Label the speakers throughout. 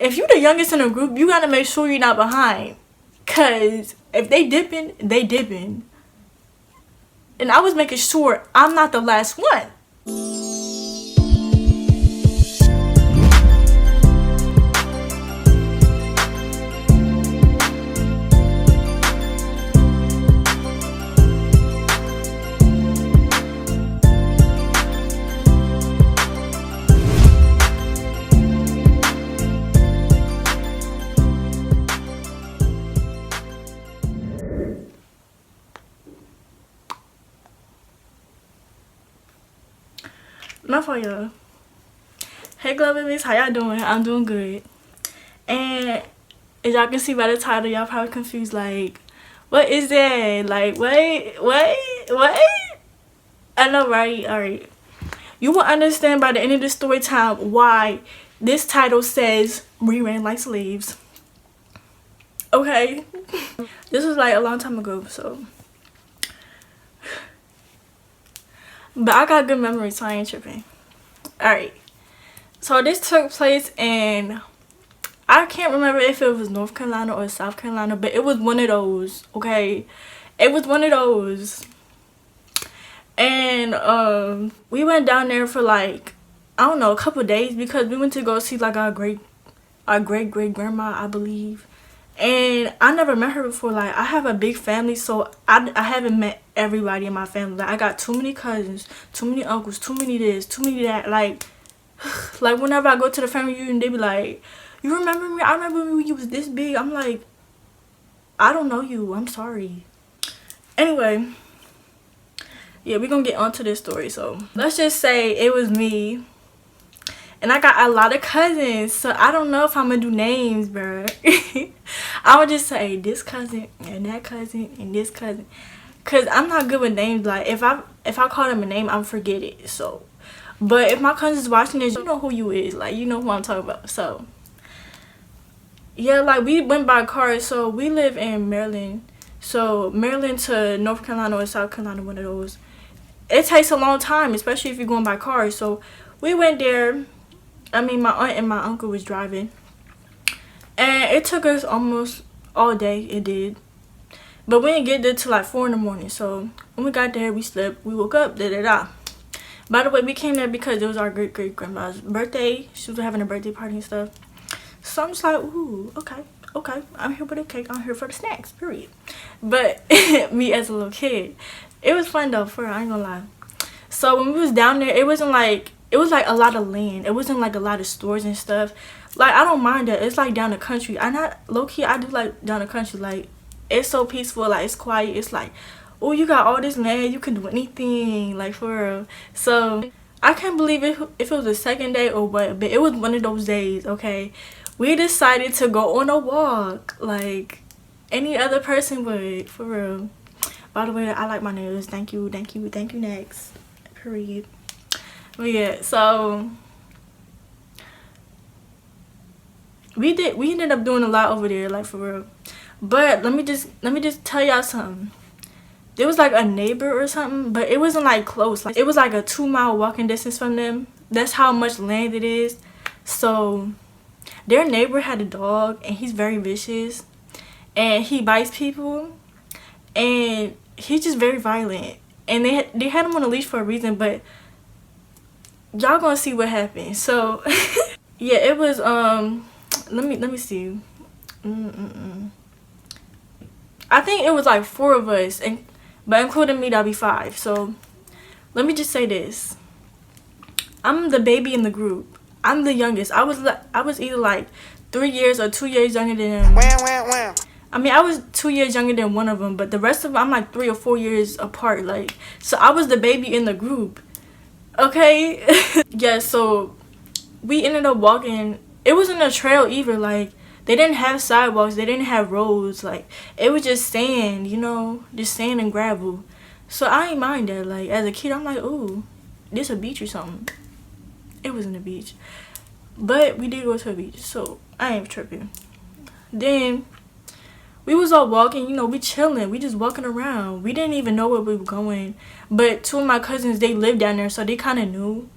Speaker 1: if you the youngest in a group, you gotta make sure you're not behind. Cause if they dipping, they dipping. And I was making sure I'm not the last one. Not for y'all. Hey Glow Babies, how y'all doing? I'm doing good. And as y'all can see by the title, y'all probably confused, like, what is that? Like, what? I know, right? Alright. You will understand by the end of the story time why this title says we ran like slaves. Okay? This was like a long time ago, so. But I got good memory, so I ain't tripping. Alright. So this took place in, I can't remember if it was North Carolina or South Carolina, but it was one of those, okay? It was one of those. And we went down there for like, I don't know, a couple days, because we went to go see like our great great grandma, I believe. And I never met her before. Like, I have a big family, so I haven't met everybody in my family. Like, I got too many cousins, too many uncles, too many this, too many that. Like whenever I go to the family reunion, they be like, you remember me? I remember when you was this big. I'm like, I don't know you. I'm sorry. Anyway, yeah, we're gonna get onto this story. So let's just say it was me. And I got a lot of cousins, so I don't know if I'm gonna do names, bro. I would just say this cousin and that cousin and this cousin, cause I'm not good with names. Like, if I call them a name, I'll forget it. So, but if my cousin's watching this, you know who you is. Like, you know who I'm talking about. So, yeah, like, we went by car. So we live in Maryland. So Maryland to North Carolina or South Carolina, one of those. It takes a long time, especially if you're going by car. So we went there. I mean, my aunt and my uncle was driving, and it took us almost all day. It did, but we didn't get there till like 4 in the morning. So when we got there, we slept, we woke up, By the way, we came there because it was our great grandma's birthday. She was having a birthday party and stuff. So I'm just like, ooh, okay, I'm here for the cake, I'm here for the snacks, period. But me as a little kid, it was fun though, I ain't gonna lie. So when we was down there, it wasn't like, it was like a lot of land. It wasn't like a lot of stores and stuff. Like, I don't mind that. It's like down the country. Low-key, I do like down the country. Like, it's so peaceful. Like, it's quiet. It's like, oh, you got all this land. You can do anything. Like, for real. So, I can't believe it if it was the second day or what. But it was one of those days, okay? We decided to go on a walk. Like, any other person would. For real. By the way, I like my nails. Thank you, next. Period. But yeah, so we ended up doing a lot over there, like, for real. But let me just tell y'all something. There was like a neighbor or something, but it wasn't like close. Like, it was like a 2-mile walking distance from them. That's how much land it is. So their neighbor had a dog, and he's very vicious, and he bites people, and he's just very violent. And they had him on a leash for a reason, but y'all gonna see what happened. So yeah, it was let me see. I think it was like 4 of us, but including me, that'd be 5. So let me just say this. I'm the baby in the group. I'm the youngest. I was either like 3 years or 2 years younger than them. I mean, I was 2 years younger than one of them, but the rest of them, I'm like 3 or 4 years apart. Like, so I was the baby in the group. Okay. Yeah, so we ended up walking. It wasn't a trail either. Like, they didn't have sidewalks, they didn't have roads. Like, it was just sand, you know, just sand and gravel. So I ain't mind that. Like, as a kid, I'm like, ooh, this a beach or something. It wasn't a beach, but we did go to a beach, so I ain't tripping. Then we was all walking, you know, we chilling, we just walking around. We didn't even know where we were going. But 2 of my cousins, they lived down there, so they kind of knew.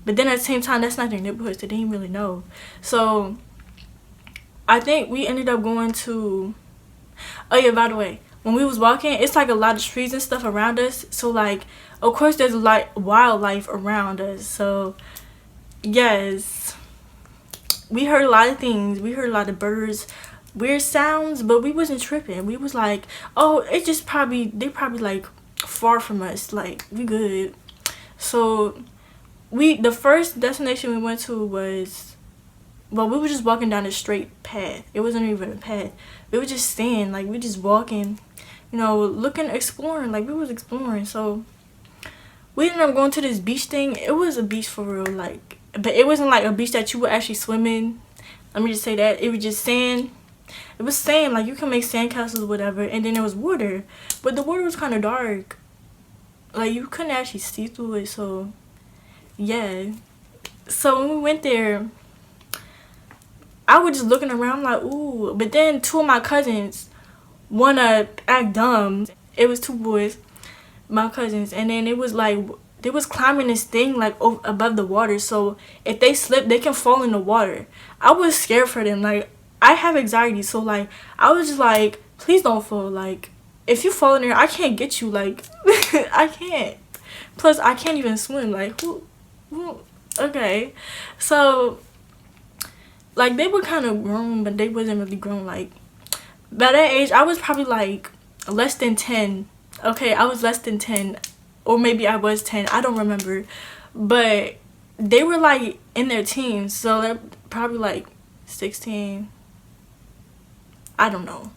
Speaker 1: But then at the same time, that's not their neighborhood, so they didn't really know. So I think we ended up going to, oh yeah, by the way, when we was walking, it's like a lot of trees and stuff around us. So like, of course, there's like wildlife around us. So yes, we heard a lot of things. We heard a lot of birds, weird sounds, but we wasn't tripping. We was like, oh, it just probably they probably like far from us. Like we good. So the first destination we went to was, well, we were just walking down a straight path. It wasn't even a path. We were just staying, like we just walking, looking, exploring, like we was exploring. So we ended up going to this beach thing. It was a beach for real, like, but it wasn't like a beach that you would actually swim in. Let me just say that. It was just sand. It was sand, like you can make sandcastles or whatever, and then there was water. But the water was kind of dark. Like you couldn't actually see through it, so yeah. So when we went there, I was just looking around like, ooh. But then two of my cousins wanna act dumb. It was two boys, my cousins, and then it was like they was climbing this thing like above the water. So if they slip, they can fall in the water. I was scared for them. Like I have anxiety, so like I was just like, please don't fall. Like if you fall in there, I can't get you. Like I can't. Plus I can't even swim. Like who? Okay, so like they were kind of grown, but they wasn't really grown. Like by that age, I was probably like less than 10. Okay, I was less than 10, or maybe I was 10. I don't remember, but they were like in their teens, so they're probably like 16. I don't know.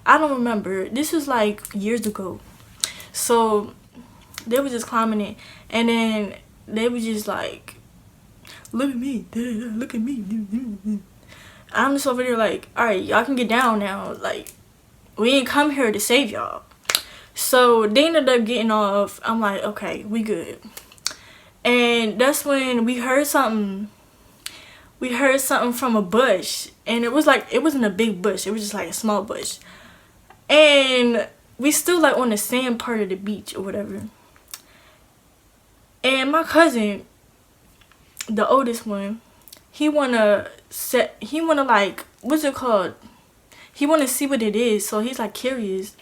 Speaker 1: I don't remember. This was like years ago. So they were just climbing it, and then they were just like, look at me, look at me. I'm just over there like, all right, y'all can get down now. Like, we ain't come here to save y'all. So they ended up getting off. I'm like, okay, we good. And that's when we heard something. We heard something from a bush, and it was like, it wasn't a big bush. It was just like a small bush. And we still like on the sand part of the beach or whatever. And my cousin, the oldest one, he wanna like, what's it called? He wanna see what it is, so he's like curious.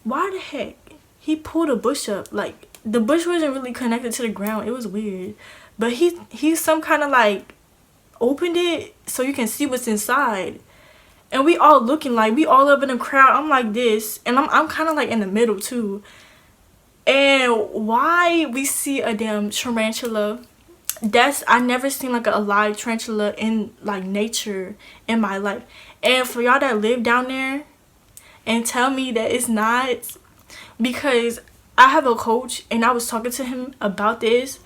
Speaker 1: Why the heck? He pulled a bush up. Like the bush wasn't really connected to the ground. It was weird. But he some kind of like opened it so you can see what's inside. And we all looking, like we all up in a crowd. I'm like this, and I'm kind of like in the middle too. And why we see a damn tarantula? I never seen like a live tarantula in like nature in my life. And for y'all that live down there and tell me that it's not, because I have a coach and I was talking to him about this,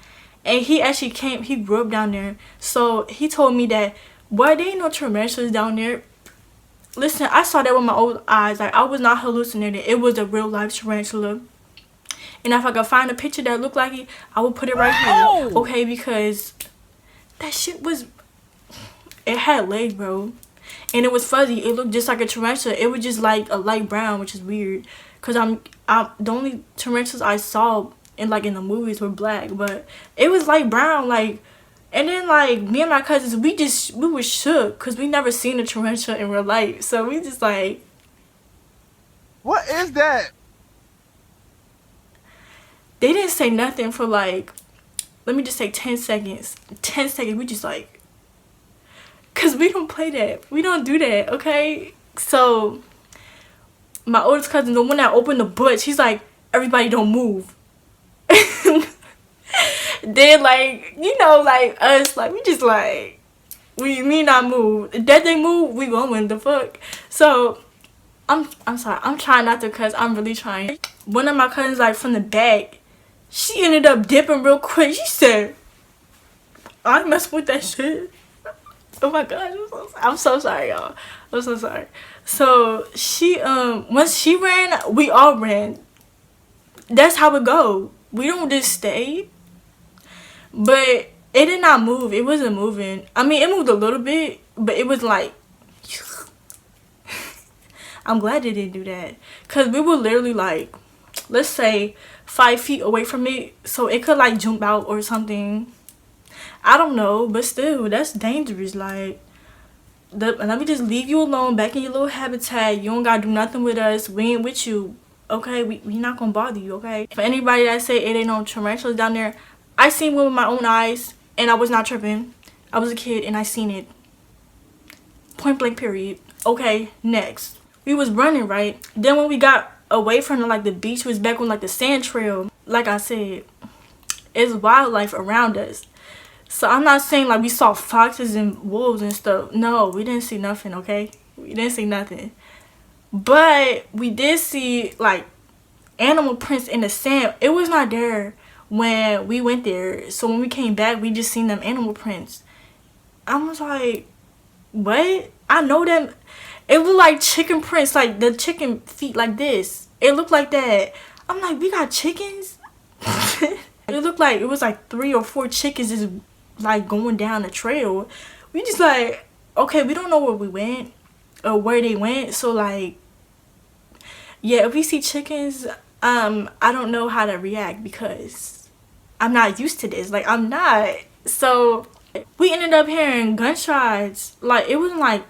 Speaker 1: and he actually he grew up down there, so he told me that, boy, there ain't no tarantulas down there. Listen, I saw that with my old eyes. Like I was not hallucinating. It was a real life tarantula. And if I could find a picture that looked like it, I would put it right here. Okay, because that shit was, it had legs, bro. And it was fuzzy. It looked just like a tarantula. It was just like a light brown, which is weird. Cause the only tarantulas I saw in the movies were black, but it was light brown, like. And then like me and my cousins, we were shook because we never seen a tarantula in real life. So we just like,
Speaker 2: what is that?
Speaker 1: They didn't say nothing for like, let me just say 10 seconds. 10 seconds, we just like, because we don't play that. We don't do that, okay? So my oldest cousin, the one that opened the bush, he's like, everybody don't move. Then like, like us, like we just like, we not move. That they move, we going, the fuck. So I'm sorry, I'm trying not to cuss. I'm really trying. One of my cousins, like from the back, she ended up dipping real quick. She said, I messed with that shit. Oh my god, I'm so sorry, y'all. I'm so sorry. So she once she ran, we all ran. That's how it go. We don't just stay. But it did not move. It wasn't moving. I mean, it moved a little bit, but it was like, I'm glad they didn't do that. Because we were literally like, let's say 5 feet away from it. So it could like jump out or something. I don't know. But still, that's dangerous. Like, let me just leave you alone back in your little habitat. You don't gotta do nothing with us. We ain't with you. Okay, we not gonna bother you, okay? For anybody that say it ain't no tarantulas down there, I seen one with my own eyes and I was not tripping. I was a kid and I seen it. Point blank period. Okay, next. We was running, right? Then when we got away from like the beach, was back on like the sand trail. Like I said, it's wildlife around us. So I'm not saying like we saw foxes and wolves and stuff. No, we didn't see nothing, okay? We didn't see nothing. But we did see like animal prints in the sand. It was not there when we went there. So when we came back, we just seen them animal prints. I was like, what? I know them. It looked like chicken prints, like the chicken feet like this. It looked like that. I'm like, we got chickens? It looked like it was like 3 or 4 chickens just like going down the trail. We just like, okay, we don't know where we went or where they went. So like, yeah, if we see chickens, I don't know how to react because I'm not used to this. Like, I'm not. So we ended up hearing gunshots. Like, it wasn't like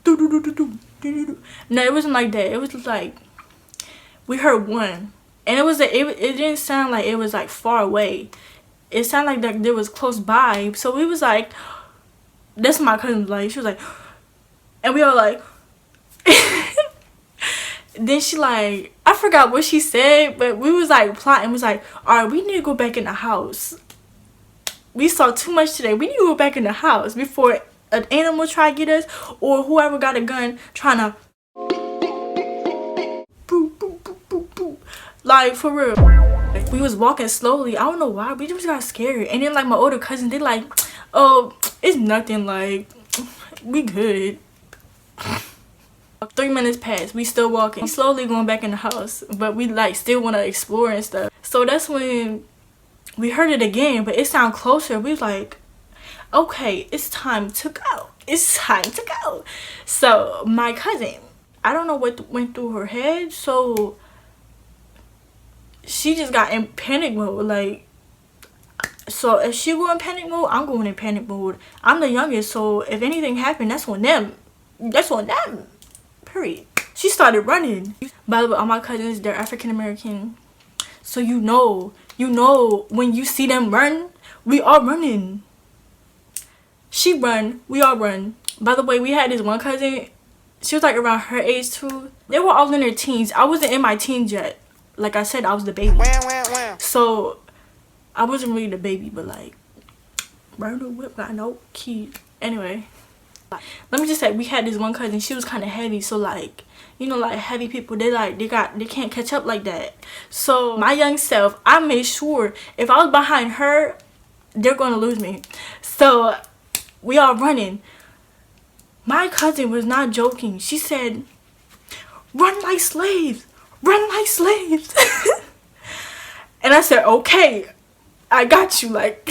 Speaker 1: doo doo doo doo doo doo doo. No, it wasn't like that. It was like we heard one, and it didn't sound like it was like far away. It sounded like that it was close by. So we was like, that's my cousin. Like, she was like, and we all like. Then she like, I forgot what she said, but we was like plotting. Was like, all right, we need to go back in the house. We saw too much today. We need to go back in the house before an animal try to get us or whoever got a gun trying to boop, boop, boop, boop, boop. Like, for real. Like, we was walking slowly. I don't know why. We just got scared. And then like my older cousin, they like, oh, it's nothing. Like, we good. 3 minutes passed. We still walking. We slowly going back in the house. But we like still want to explore and stuff. So that's when we heard it again. But it sounded closer. We was like, okay, it's time to go. It's time to go. So my cousin, I don't know what went through her head. So she just got in panic mode. Like, so if she go in panic mode, I'm going in panic mode. I'm the youngest. So if anything happened, that's on them. That's on them. Period. She started running. By the way, all my cousins, they're African American. So you know when you see them run, we all running. She run, we all run. By the way, we had this one cousin, she was like around her age too. They were all in their teens. I wasn't in my teens yet. Like I said, I was the baby. So I wasn't really the baby, but like, murder whip, got no key. Anyway. Let me just say, we had this one cousin, she was kind of heavy, so like, you know, like heavy people, they can't catch up like that. So my young self, I made sure if I was behind her, they're gonna lose me. So we all running. My cousin was not joking. She said, run like slaves, run like slaves. And I said, okay, I got you. Like,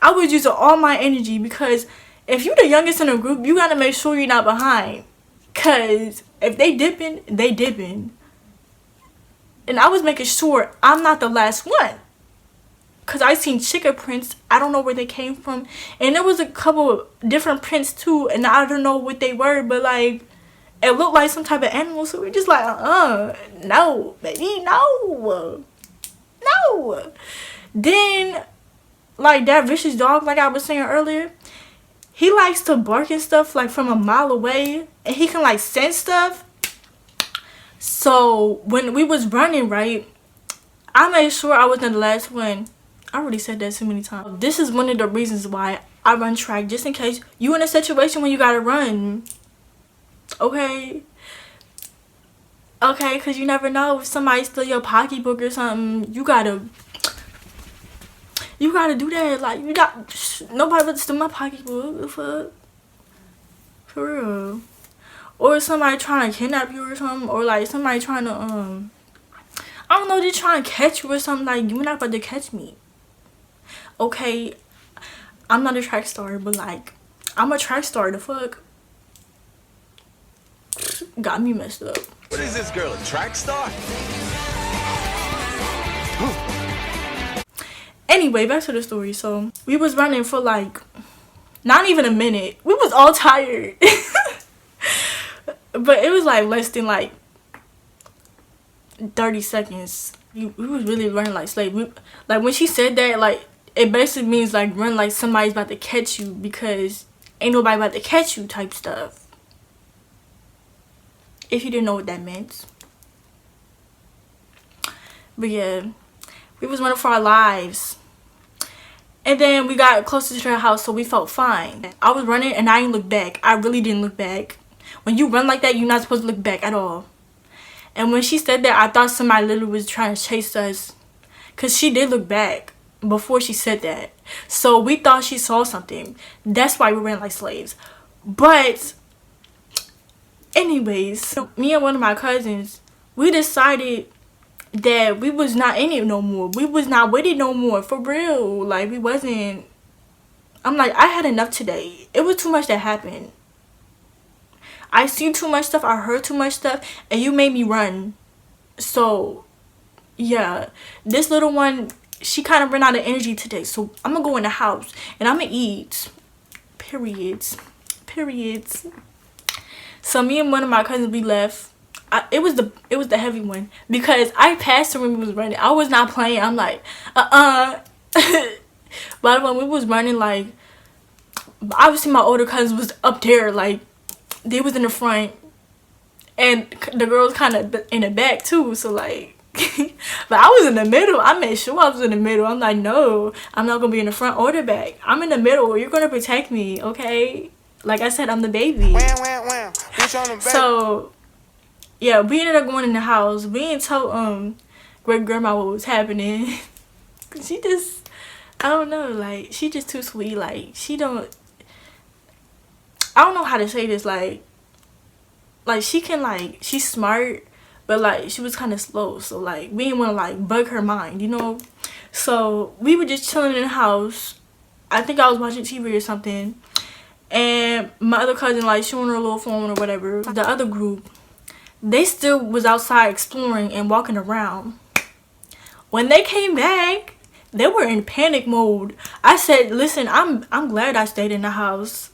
Speaker 1: I was using all my energy because if you're the youngest in a group, you gotta make sure you're not behind. Cause if they dipping, they dipping. And I was making sure I'm not the last one. Cause I seen chicken prints. I don't know where they came from. And there was a couple of different prints too. And I don't know what they were. But like, it looked like some type of animal. So we're just like, no, baby, no. No. Then, like that vicious dog, like I was saying earlier. He likes to bark and stuff like from a mile away, and he can like sense stuff. So when we was running, right, I made sure I wasn't the last one. I already said that so many times. This is one of the reasons why I run track, just in case you in a situation when you gotta run. Okay, because you never know if somebody steal your pocketbook or something. You gotta do that. Like, you got nobody but steal my pocketbook. The fuck? For real. Or somebody trying to kidnap you or something. Or like somebody trying to I don't know, they're trying to catch you or something. Like, you're not about to catch me. Okay, I'm not a track star, but like, I'm a track star. The fuck? Got me messed up.
Speaker 3: What is this girl, a track star?
Speaker 1: Anyway, back to the story. So we was running for like Not even a minute. We was all tired. But it was like less than like 30 seconds. We was really running like slaves. Like when she said that, like it basically means like run like somebody's about to catch you, because ain't nobody about to catch you type stuff. If you didn't know what that meant. But yeah, we was running for our lives. And then we got closer to her house, so we felt fine. I was running and I didn't look back. I really didn't look back. When you run like that, you're not supposed to look back at all. And when she said that, I thought somebody literally was trying to chase us. Because she did look back before she said that. So we thought she saw something. That's why we ran like slaves. But anyways, me and one of my cousins, we decided that we was not in it no more. We was not with it no more. For real. Like, we wasn't. I'm like, I had enough today. It was too much that happened. I seen too much stuff. I heard too much stuff. And you made me run. So, yeah. This little one, she kind of ran out of energy today. So, I'm going to go in the house. And I'm going to eat. Periods. So, me and one of my cousins, we left. It was the heavy one. Because I passed her when we was running. I was not playing. I'm like, But when we was running, like, obviously my older cousins was up there, like, they was in the front, and the girls kind of in the back too, so like, but I was in the middle. I made sure I was in the middle. I'm like, no, I'm not gonna be in the front or the back. I'm in the middle. You're gonna protect me, okay? Like I said, I'm the baby. So, yeah, we ended up going in the house. We didn't tell great grandma what was happening. She just, I don't know, like, she just too sweet. Like, I don't know how to say this, like she can, like, she's smart, but like she was kind of slow, so like we didn't want to like bug her mind, you know. So we were just chilling in the house. I think I was watching TV or something, and my other cousin, like, she on her little phone or whatever. The other group, they still was outside exploring and walking around. When they came back, they were in panic mode. I said, listen, I'm glad I stayed in the house.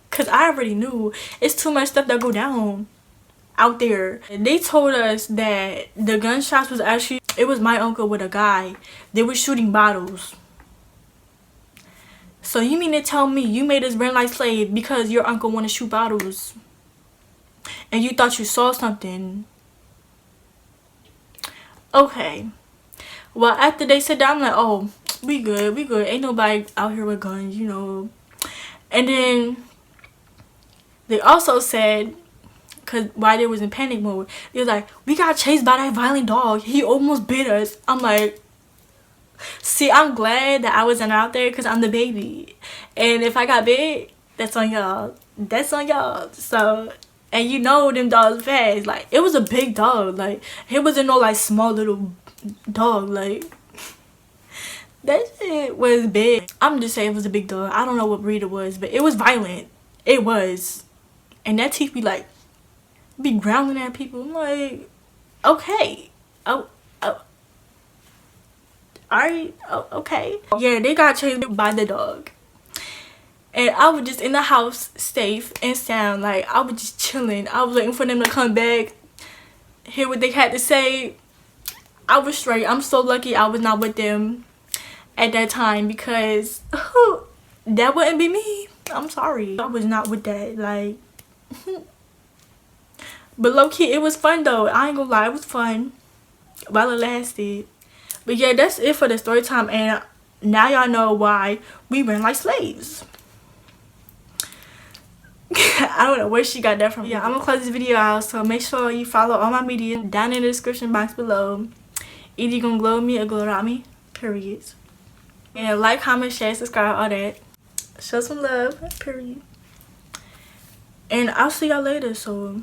Speaker 1: Because I already knew it's too much stuff that go down out there. They told us that the gunshots was actually, it was my uncle with a guy. They were shooting bottles. So you mean to tell me you made us run like slaves because your uncle want to shoot bottles? And you thought you saw something? Okay. Well, after they said that, I'm like, oh, we good. Ain't nobody out here with guns, you know. And then they also said, because while they was in panic mode, they was like, we got chased by that violent dog. He almost bit us. I'm like, see, I'm glad that I wasn't out there because I'm the baby. And if I got bit, that's on y'all. So, and you know them dogs fast. Like, it was a big dog. Like, it wasn't no, like, small little dog. Like, that shit was big. I'm just saying it was a big dog. I don't know what breed it was, but it was violent. It was. And that teeth be like, be growling at people. I'm like, okay. Oh. Alright. Oh, okay. Yeah, they got chased by the dog. And I was just in the house, safe and sound. Like, I was just chilling. I was waiting for them to come back, hear what they had to say. I was straight. I'm so lucky I was not with them at that time, because that wouldn't be me. I'm sorry. I was not with that. Like, but low-key, it was fun though. I ain't gonna lie, it was fun while it lasted. But yeah, that's it for the story time, and now y'all know why we ran like slaves. I don't know where she got that from. Yeah, I'm gonna close this video out, so make sure you follow all my media down in the description box below. Either you gonna glow me or glow at me, period. And like, comment, share, subscribe, all that. Show some love, period. And I'll see y'all later, so